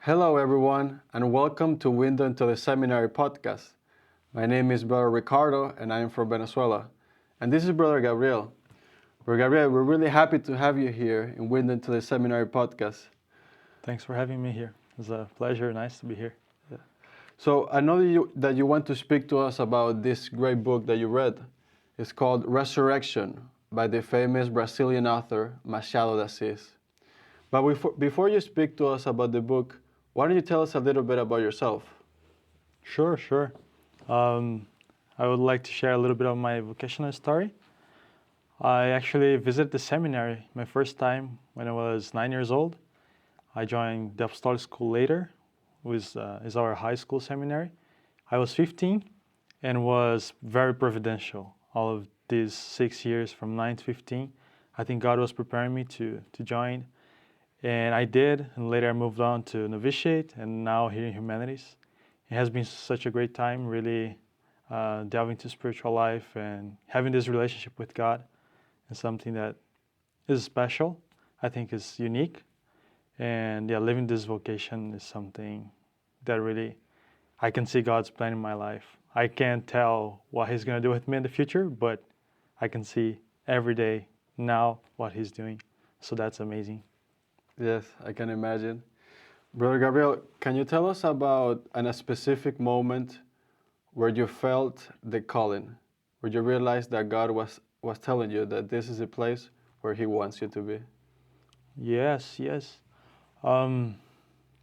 Hello, everyone, and welcome to Window into the Seminary podcast. My name is Brother Ricardo, and I am from Venezuela. And this is Brother Gabriel. Brother Gabriel, we're really happy to have you here in Window into the Seminary podcast. Thanks for having me here. It's a pleasure. Nice to be here. So I know that you want to speak to us about this great book that you read. It's called Resurrection by the famous Brazilian author Machado de Assis. But before you speak to us about the book, why don't you tell us a little bit about yourself? Sure. I would like to share a little bit of my vocational story. I actually visited the seminary my first time when I was 9 years old. I joined the apostolic school later, which is our high school seminary. I was 15 and was very providential. All of these 6 years from 9 to 15, I think God was preparing me to join. And I did, and later I moved on to novitiate, and now here in humanities. It has been such a great time, really delving into spiritual life and having this relationship with God is something that is special. I think is unique, and living this vocation is something that really I can see God's plan in my life. I can't tell what He's going to do with me in the future, but I can see every day now what He's doing. So that's amazing. Yes, I can imagine. Brother Gabriel, can you tell us about a specific moment where you felt the calling, where you realized that God was telling you that this is a place where He wants you to be? Yes. When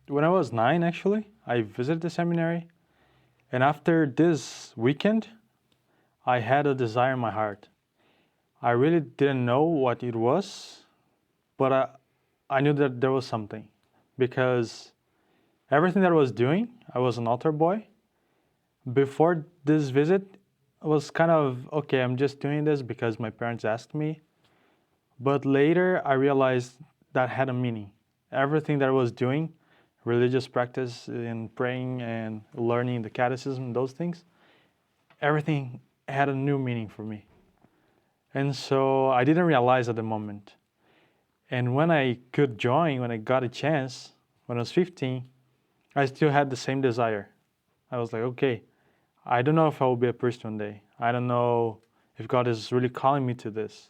I was 9, actually, I visited the seminary. And after this weekend, I had a desire in my heart. I really didn't know what it was, but I knew that there was something because everything that I was doing, I was an altar boy. Before this visit, I was kind of, okay, I'm just doing this because my parents asked me. But later, I realized that had a meaning. Everything that I was doing, religious practice and praying and learning the catechism, those things, everything had a new meaning for me. And so I didn't realize at the moment. And when I could join, when I got a chance, when I was 15, I still had the same desire. I was like, okay, I don't know if I will be a priest one day. I don't know if God is really calling me to this.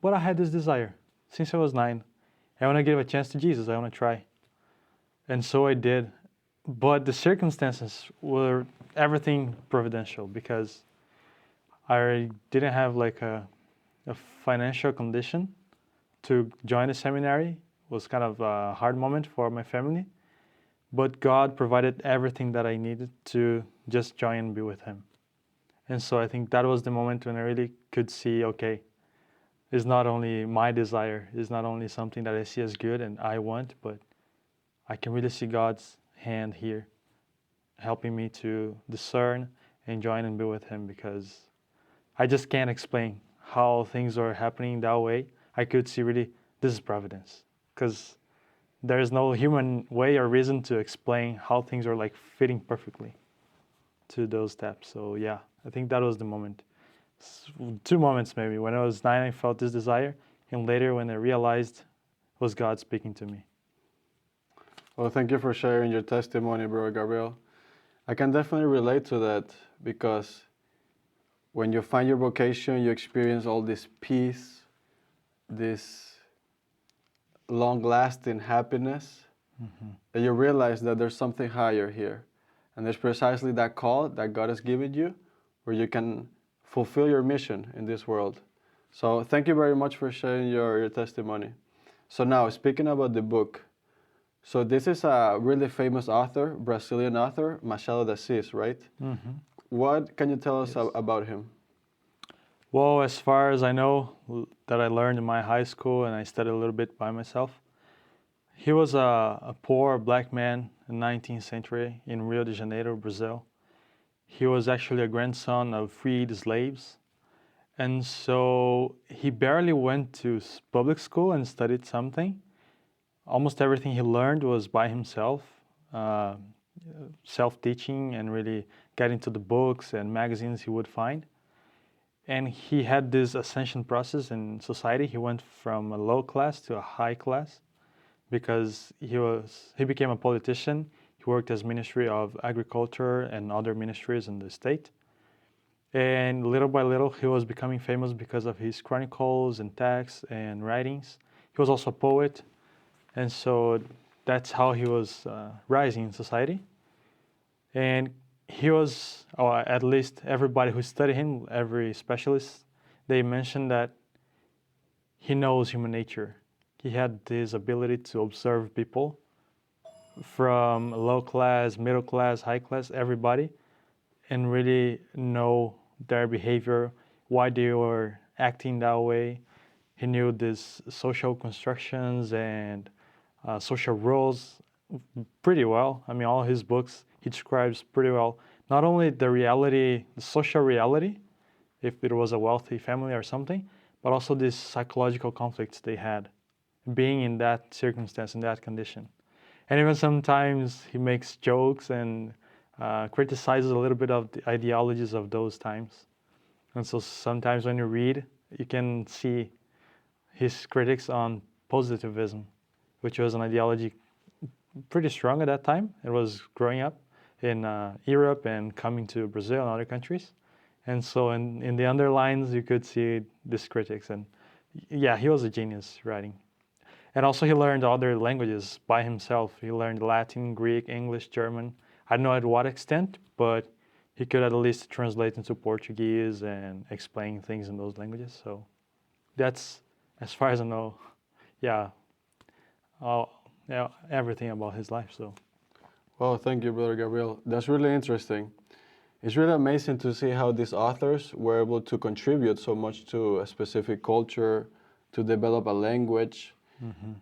But I had this desire since I was 9. I want to give a chance to Jesus. I want to try. And so I did. But the circumstances were everything providential because I didn't have like a financial condition to join the seminary. It was kind of a hard moment for my family. But God provided everything that I needed to just join and be with Him. And so I think that was the moment when I really could see, okay, it's not only my desire, it's not only something that I see as good and I want, but I can really see God's hand here helping me to discern and join and be with Him because I just can't explain how things are happening that way. I could see really this is providence because there is no human way or reason to explain how things are like fitting perfectly to those steps. So yeah, I think that was the moment. 2 moments maybe. When I was 9, I felt this desire, and later when I realized it was God speaking to me. Well, thank you for sharing your testimony, Brother Gabriel. I can definitely relate to that because when you find your vocation, you experience all this peace, this long-lasting happiness, and you realize that there's something higher here. And there's precisely that call that God has given you where you can fulfill your mission in this world. So thank you very much for sharing your testimony. So now, speaking about the book, so this is a really famous author, Brazilian author, Machado de Assis, right? What can you tell us about him? Well, as far as I know, that I learned in my high school and I studied a little bit by myself, he was a poor black man in the 19th century in Rio de Janeiro, Brazil. He was actually a grandson of freed slaves. And so he barely went to public school and studied something. Almost everything he learned was by himself, self-teaching and really getting to the books and magazines he would find. And he had this ascension process in society. He went from a low class to a high class. because he became a politician. He worked as Ministry of Agriculture and other ministries in the state. And little by little, he was becoming famous because of his chronicles and texts and writings. He was also a poet, and so that's how he was rising in society. And he was, or at least everybody who studied him, every specialist, they mentioned that he knows human nature. He had this ability to observe people from low class, middle class, high class, everybody, and really know their behavior, why they were acting that way. He knew these social constructions and social roles pretty well. I mean, all his books he describes pretty well not only the reality, the social reality, if it was a wealthy family or something, but also these psychological conflicts they had, being in that circumstance, in that condition. And even sometimes he makes jokes and criticizes a little bit of the ideologies of those times. And so sometimes when you read, you can see his critics on positivism, which was an ideology pretty strong at that time. It was growing up in Europe and coming to Brazil and other countries. And so in the underlines, you could see these critics. And yeah, he was a genius writing. And also he learned other languages by himself. He learned Latin, Greek, English, German. I don't know at what extent, but he could at least translate into Portuguese and explain things in those languages. So that's, as far as I know, yeah, everything about his life. So. Well, thank you, Brother Gabriel. That's really interesting. It's really amazing to see how these authors were able to contribute so much to a specific culture, to develop a language. Mm-hmm.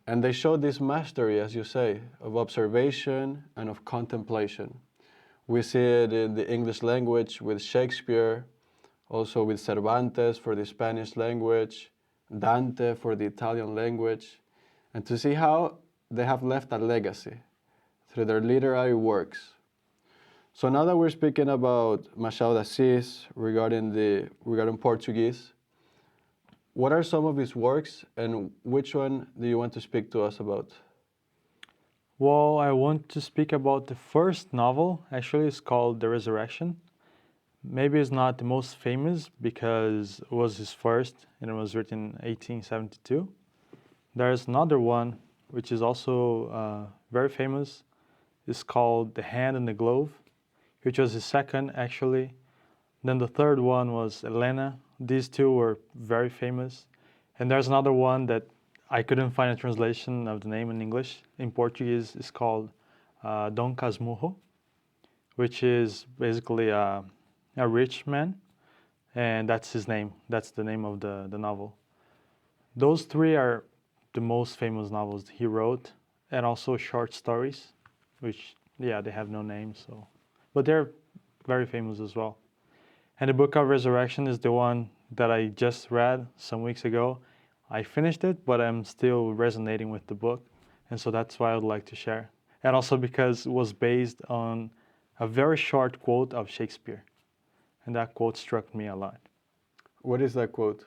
And they show this mastery, as you say, of observation and of contemplation. We see it in the English language with Shakespeare, also with Cervantes for the Spanish language, Dante for the Italian language, and to see how they have left a legacy through their literary works. So now that we're speaking about Machado de Assis regarding Portuguese, what are some of his works and which one do you want to speak to us about? Well, I want to speak about the first novel. Actually, it's called The Resurrection. Maybe it's not the most famous because it was his first and it was written in 1872. There's another one which is also very famous. It's called The Hand and the Glove, which was his second actually. Then the third one was Elena. These two were very famous. And there's another one that I couldn't find a translation of the name in English. In Portuguese, it's called Dom Casmurro, which is basically a rich man. And that's his name. That's the name of the novel. Those three are the most famous novels he wrote, and also short stories, which, yeah, they have no names. But they're very famous as well. And the Book of Resurrection is the one that I just read some weeks ago. I finished it, but I'm still resonating with the book. And so that's why I would like to share. And also because it was based on a very short quote of Shakespeare. And that quote struck me a lot. What is that quote?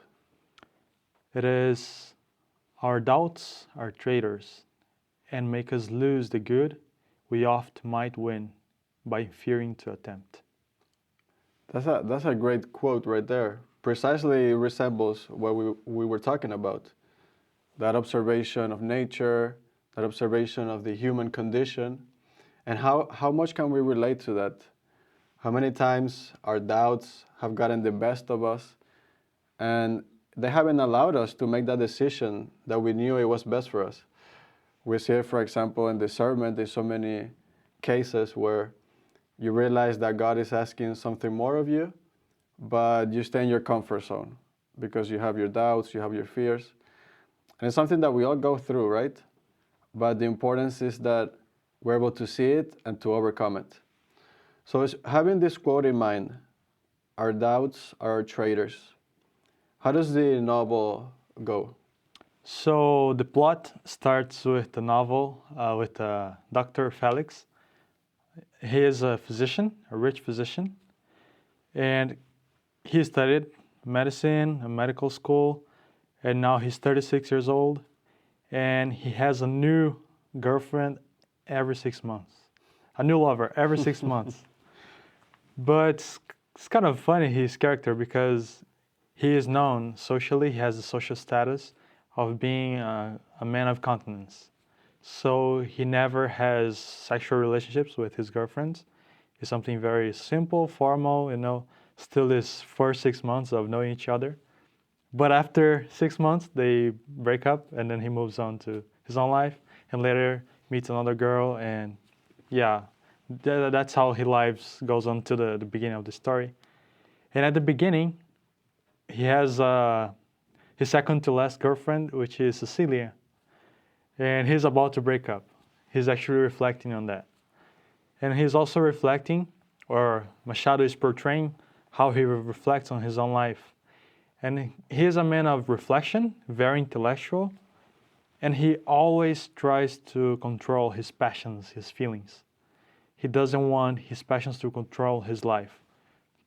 It is, "Our doubts are traitors, and make us lose the good we oft might win by fearing to attempt." That's a great quote right there. Precisely resembles what we were talking about. That observation of nature, that observation of the human condition, and how much can we relate to that? How many times our doubts have gotten the best of us, and they haven't allowed us to make that decision that we knew it was best for us. We see it, for example, in discernment. There's so many cases where you realize that God is asking something more of you, but you stay in your comfort zone because you have your doubts, you have your fears. And it's something that we all go through, right? But the importance is that we're able to see it and to overcome it. So having this quote in mind, our doubts are our traitors. How does the novel go? So the plot starts with the novel with Dr. Felix. He is a physician, a rich physician, and he studied medicine, a medical school, and now he's 36 years old. and he has a new girlfriend every 6 months, a new lover every 6 months. But it's kind of funny, his character, because he is known socially, he has a social status of being a man of continence. So he never has sexual relationships with his girlfriends. It's something very simple, formal, still this first 6 months of knowing each other. But after 6 months, they break up, and then he moves on to his own life, and later meets another girl, and yeah, that's how his life goes on to the beginning of the story. And at the beginning, he has his second to last girlfriend, which is Cecilia, and he's about to break up. He's actually reflecting on that. And he's also reflecting, or Machado is portraying, how he reflects on his own life. And he is a man of reflection, very intellectual, and he always tries to control his passions, his feelings. He doesn't want his passions to control his life,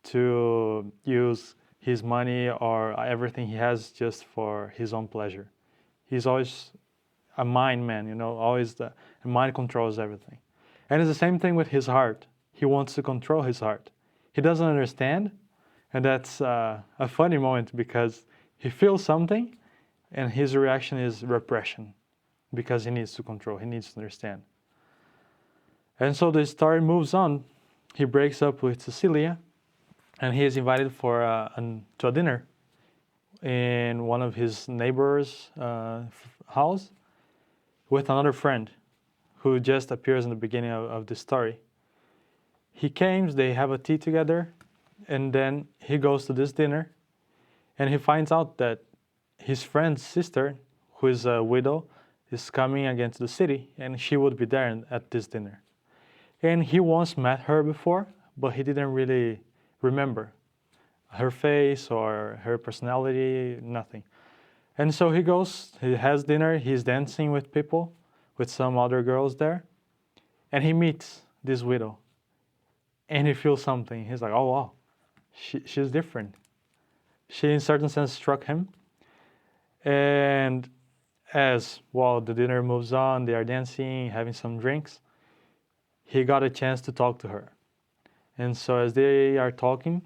to use his money or everything he has just for his own pleasure. He's always a mind man, always the mind controls everything. And it's the same thing with his heart. He wants to control his heart. He doesn't understand, and that's a funny moment because he feels something and his reaction is repression because he needs to control, he needs to understand. And so the story moves on. He breaks up with Cecilia and he is invited to a dinner in one of his neighbors' house with another friend who just appears in the beginning of the story. He comes, they have a tea together, and then he goes to this dinner, and he finds out that his friend's sister, who is a widow, is coming again to the city, and she would be there at this dinner. And he once met her before, but he didn't really remember her face or her personality, nothing. And so he goes, he has dinner, he's dancing with people, with some other girls there, and he meets this widow. And he feels something. He's like, oh wow, she's different. She in certain sense struck him. And as well, the dinner moves on, they are dancing, having some drinks, he got a chance to talk to her. And so as they are talking,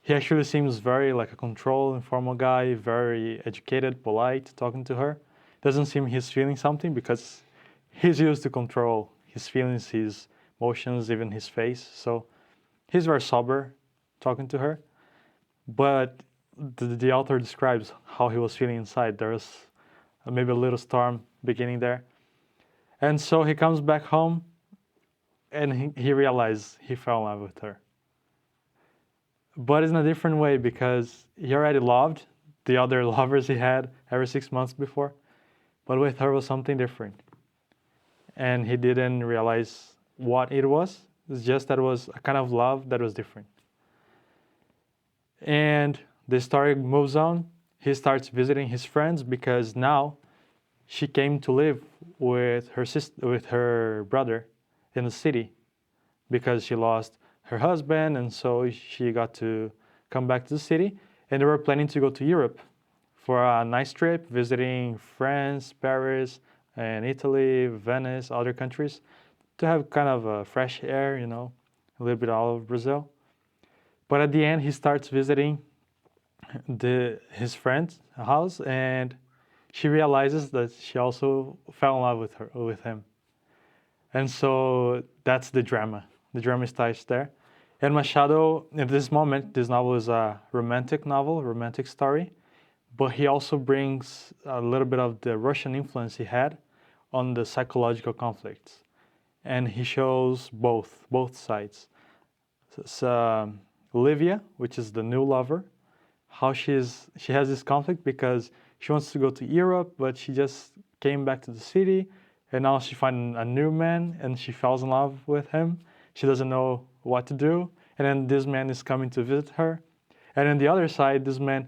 he actually seems very like a controlled, informal guy, very educated, polite, talking to her. Doesn't seem he's feeling something because he's used to control his feelings, his emotions, even his face. So he's very sober talking to her. But the author describes how he was feeling inside. There was maybe a little storm beginning there. And so he comes back home and he realized he fell in love with her. But in a different way because he already loved the other lovers he had every 6 months before. But with her was something different. And he didn't realize what it was. It's just that it was a kind of love that was different. And the story moves on. He starts visiting his friends because now she came to live with her brother in the city because she lost her husband, and so she got to come back to the city. And they were planning to go to Europe for a nice trip, visiting France, Paris, and Italy, Venice, other countries, to have kind of a fresh air, a little bit all of Brazil. But at the end, he starts visiting his friend's house, and she realizes that she also fell in love with him. And so that's the drama. The drama starts there. And Machado, at this moment, this novel is a romantic novel, romantic story, but he also brings a little bit of the Russian influence he had on the psychological conflicts. And he shows both sides. So, Olivia, which is the new lover, how she has this conflict because she wants to go to Europe, but she just came back to the city, and now she finds a new man, and she falls in love with him. She doesn't know what to do, and then this man is coming to visit her. And on the other side, this man,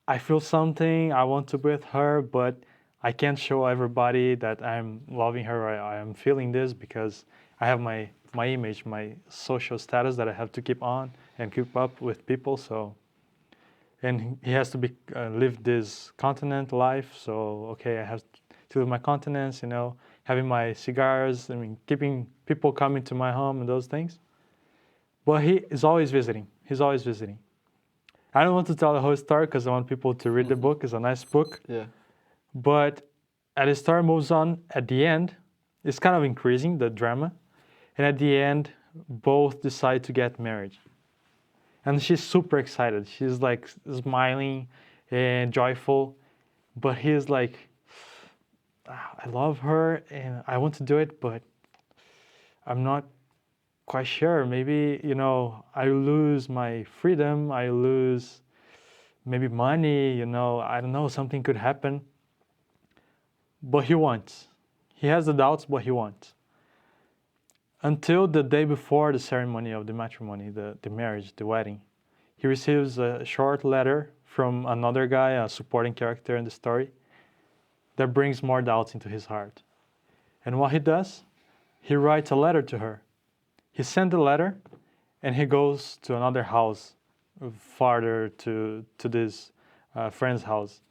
I feel something, I want to be with her, but I can't show everybody that I'm loving her, or I am feeling this because I have my image, my social status that I have to keep on and keep up with people. So, and he has to live this continent life. So, okay, I have filling my continence, you know, having my cigars, I mean, keeping people coming to my home and those things. But he is always visiting. He's always visiting. I don't want to tell the whole story because I want people to read the book. It's a nice book. Yeah. But as the story moves on, at the end, it's kind of increasing, the drama. And at the end, both decide to get married. And she's super excited. She's like smiling and joyful. But he's like, I love her and I want to do it, but I'm not quite sure. Maybe, you know, I lose my freedom. I lose maybe money, you know, I don't know, something could happen. But he wants. He has the doubts, but he wants. Until the day before the ceremony of the matrimony, the marriage, the wedding, he receives a short letter from another guy, a supporting character in the story, that brings more doubts into his heart. And what he does, he writes a letter to her. He sends the letter, and he goes to another house, farther to this friend's house.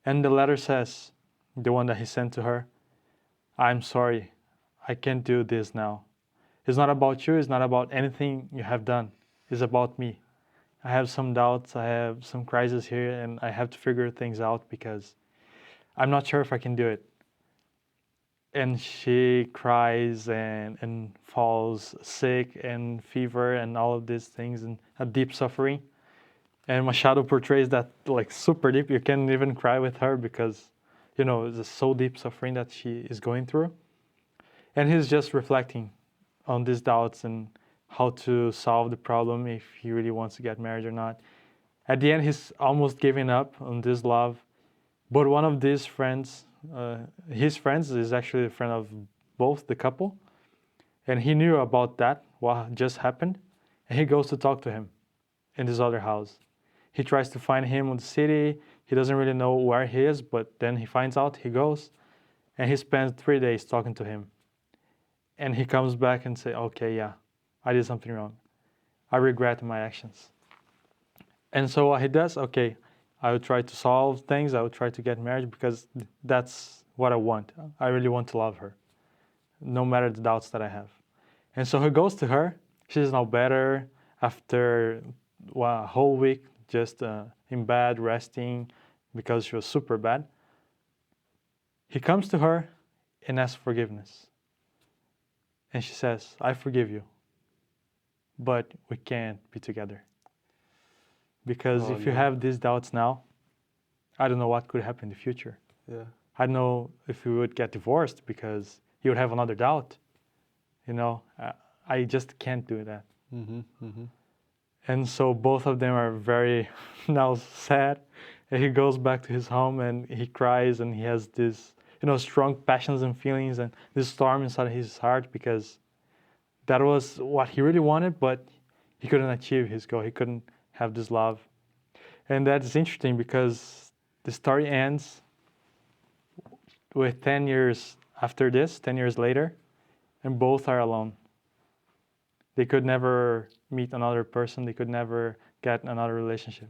And the letter says, the one that he sent to her, I'm sorry, I can't do this now. It's not about you, it's not about anything you have done. It's about me. I have some doubts, I have some crises here, and I have to figure things out because I'm not sure if I can do it. And she cries and falls sick and fever and all of these things and a deep suffering. And Machado portrays that like super deep. You can't even cry with her because, you know, it's so deep suffering that she is going through. And he's just reflecting on these doubts and how to solve the problem, if he really wants to get married or not. At the end, he's almost giving up on this love. But one of these friends, his friends, is actually a friend of both the couple. And he knew about that, what just happened. And he goes to talk to him in this other house. He tries to find him in the city. He doesn't really know where he is, but then he finds out, he goes, and he spends 3 days talking to him. And he comes back and says, okay, yeah, I did something wrong. I regret my actions. And so what he does, okay, I will try to solve things. I will try to get married because that's what I want. I really want to love her, no matter the doubts that I have. And so he goes to her. She's now better after a whole week just in bed, resting, because she was super bad. He comes to her and asks forgiveness. And she says, I forgive you, but we can't be together. Because if you have these doubts now, I don't know what could happen in the future. Yeah. I don't know if we would get divorced because you would have another doubt. You know, I just can't do that. Mm-hmm, mm-hmm. And so both of them are very now sad. And he goes back to his home and he cries and he has this, you know, strong passions and feelings and this storm inside his heart because that was what he really wanted, but he couldn't achieve his goal. He couldn't have this love. And that is interesting because the story ends with 10 years after this, 10 years later, and both are alone. They could never meet another person. They could never get another relationship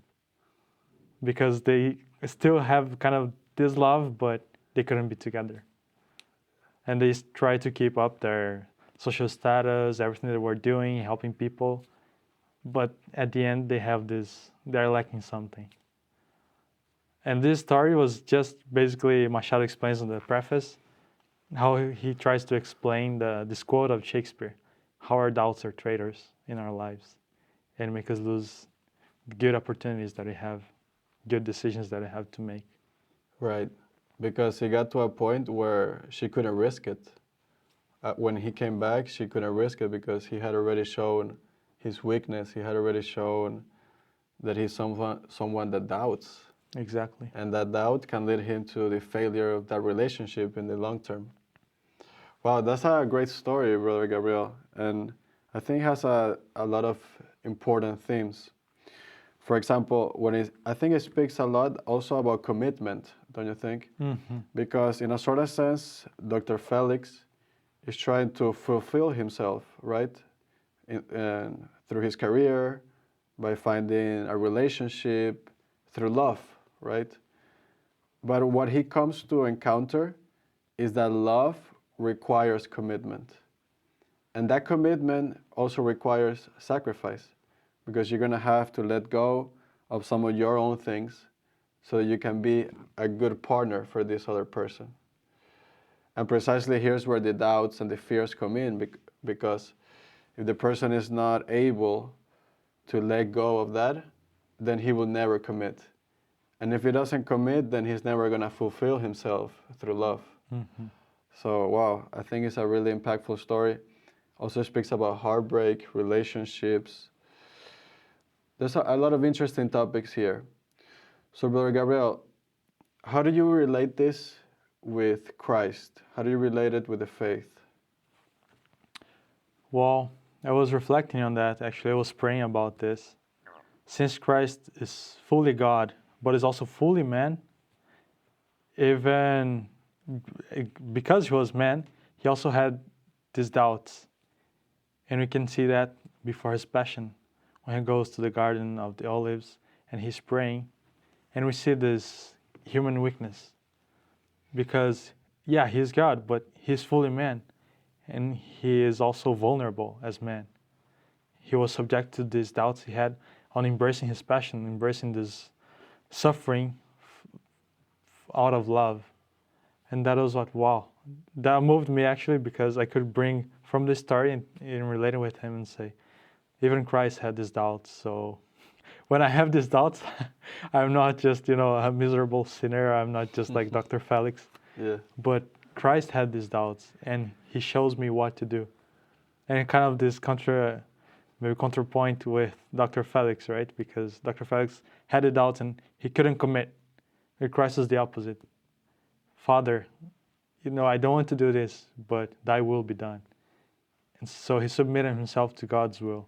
because they still have kind of this love, but they couldn't be together. And they try to keep up their social status, everything they were doing, helping people. But at the end, they have this, they're lacking something. And this story was just basically, Machado explains in the preface, how he tries to explain this quote of Shakespeare, how our doubts are traitors in our lives and make us lose good opportunities that we have, good decisions that we have to make. Right, because he got to a point where she couldn't risk it. When he came back, she couldn't risk it because he had already shown his weakness. He had already shown that he's someone that doubts. Exactly. And that doubt can lead him to the failure of that relationship in the long term. Wow, that's a great story, Brother Gabriel. And I think it has a lot of important themes. For example, I think it speaks a lot also about commitment, don't you think? Mm-hmm. Because in a sort of sense, Dr. Felix is trying to fulfill himself, right? Through his career, by finding a relationship, through love, right? But what he comes to encounter is that love requires commitment. And that commitment also requires sacrifice, because you're going to have to let go of some of your own things so that you can be a good partner for this other person. And precisely here's where the doubts and the fears come in, because if the person is not able to let go of that, then he will never commit. And if he doesn't commit, then he's never going to fulfill himself through love. Mm-hmm. So, wow, I think it's a really impactful story. Also speaks about heartbreak, relationships. There's a lot of interesting topics here. So, Brother Gabriel, how do you relate this with Christ? How do you relate it with the faith? Well, I was reflecting on that. Actually, I was praying about this. Since Christ is fully God, but is also fully man, even because he was man, he also had these doubts. And we can see that before his passion, when he goes to the Garden of the Olives and he's praying. And we see this human weakness. Because, yeah, he's God, but he's fully man. And he is also vulnerable as man. He was subject to these doubts he had on embracing his passion, embracing this suffering out of love. And that was what, wow, that moved me actually, because I could bring from this story and relating with him and say, even Christ had these doubts. So when I have these doubts, I'm not just, a miserable sinner. I'm not just like Dr. Felix. Yeah. But Christ had these doubts, and he shows me what to do. And kind of this counterpoint with Dr. Felix, right? Because Dr. Felix had the doubts and he couldn't commit. And Christ is the opposite. Father, I don't want to do this, but thy will be done. And so he submitted himself to God's will.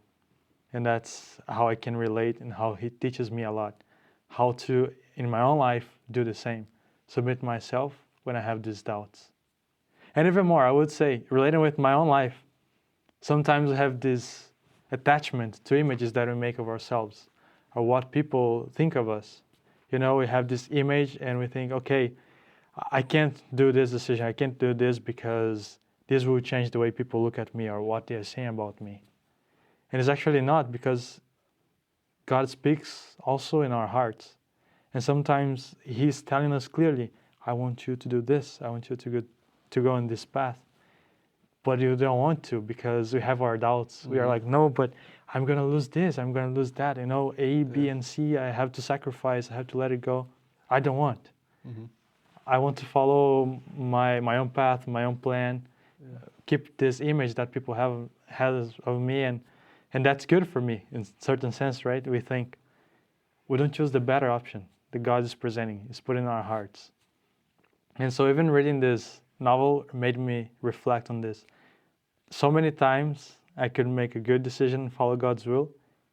And that's how I can relate, and how he teaches me a lot. How to, in my own life, do the same. Submit myself when I have these doubts. And even more, I would say, relating with my own life, sometimes we have this attachment to images that we make of ourselves, or what people think of us. We have this image and we think, okay, I can't do this decision. I can't do this because this will change the way people look at me or what they are saying about me. And it's actually not, because God speaks also in our hearts. And sometimes he's telling us clearly, I want you to do this. I want you to go on this path. But you don't want to, because we have our doubts. We are like, no, but I'm going to lose this. I'm going to lose that. A, B, and C, I have to sacrifice. I have to let it go. I don't want. Mm-hmm. I want to follow my own path, my own plan, keep this image that people has of me, and that's good for me in certain sense, right? We think we don't choose the better option that God is presenting, is put in our hearts. And so even reading this novel made me reflect on this. So many times I could make a good decision, follow God's will,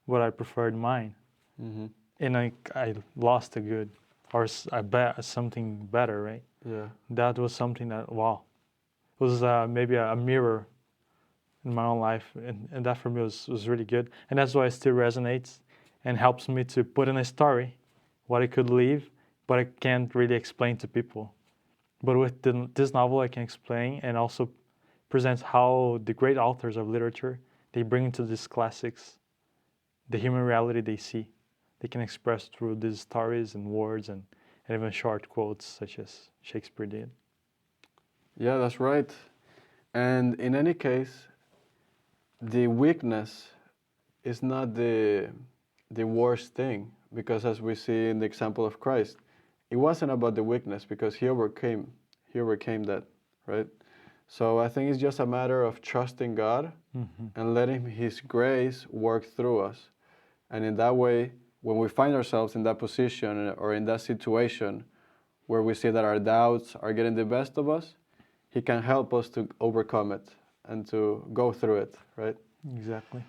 but I preferred mine. Mm-hmm. And I lost a good, or something better, right? Yeah. That was something that, wow, was maybe a mirror in my own life. And that for me was really good. And that's why it still resonates and helps me to put in a story what I could leave, but I can't really explain to people. But with this novel, I can explain, and also presents how the great authors of literature, they bring into these classics the human reality they see. They can express through these stories and words and even short quotes, such as Shakespeare did. Yeah, that's right. And in any case, the weakness is not the worst thing, because as we see in the example of Christ, it wasn't about the weakness, because he overcame that, right? So I think it's just a matter of trusting God and letting his grace work through us. And in that way, when we find ourselves in that position or in that situation where we see that our doubts are getting the best of us, he can help us to overcome it and to go through it, right? Exactly.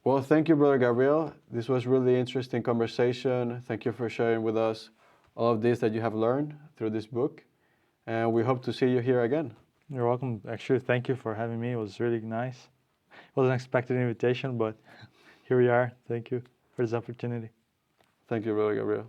Well, thank you, Brother Gabriel. This was really interesting conversation. Thank you for sharing with us all of this that you have learned through this book. And we hope to see you here again. You're welcome. Actually, thank you for having me. It was really nice. It wasn't expected invitation, but here we are. Thank you for this opportunity. Thank you, Brother Gabriel.